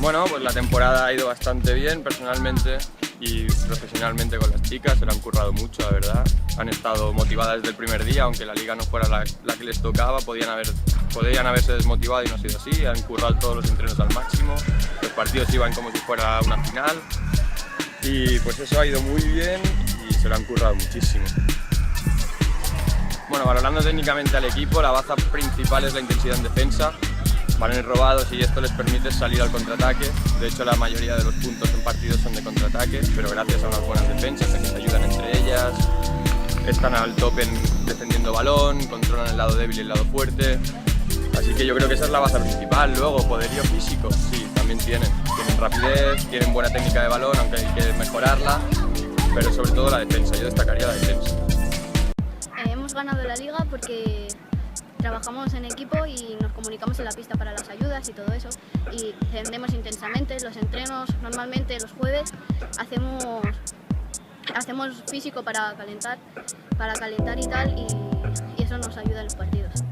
Bueno, pues la temporada ha ido bastante bien personalmente y profesionalmente con las chicas, se lo han currado mucho, la verdad. Han estado motivadas desde el primer día, aunque la liga no fuera la que les tocaba, podían haberse desmotivado y no ha sido así. Han currado todos los entrenos al máximo, los partidos iban como si fuera una final y pues eso ha ido muy bien y se lo han currado muchísimo. Bueno, valorando técnicamente al equipo, la baza principal es la intensidad en defensa. Balones robados y esto les permite salir al contraataque. De hecho, la mayoría de los puntos en partidos son de contraataque, pero gracias a unas buenas defensas que se ayudan entre ellas, están al tope defendiendo balón, controlan el lado débil y el lado fuerte. Así que yo creo que esa es la base principal. Luego, poderío físico, sí, también tienen rapidez, tienen buena técnica de balón, aunque hay que mejorarla, pero sobre todo la defensa, yo destacaría la defensa. Hemos ganado la liga porque trabajamos en equipo y nos comunicamos en la pista para las ayudas y todo eso, y defendemos intensamente. Los entrenos, normalmente los jueves, hacemos físico para calentar y tal, y eso nos ayuda en los partidos.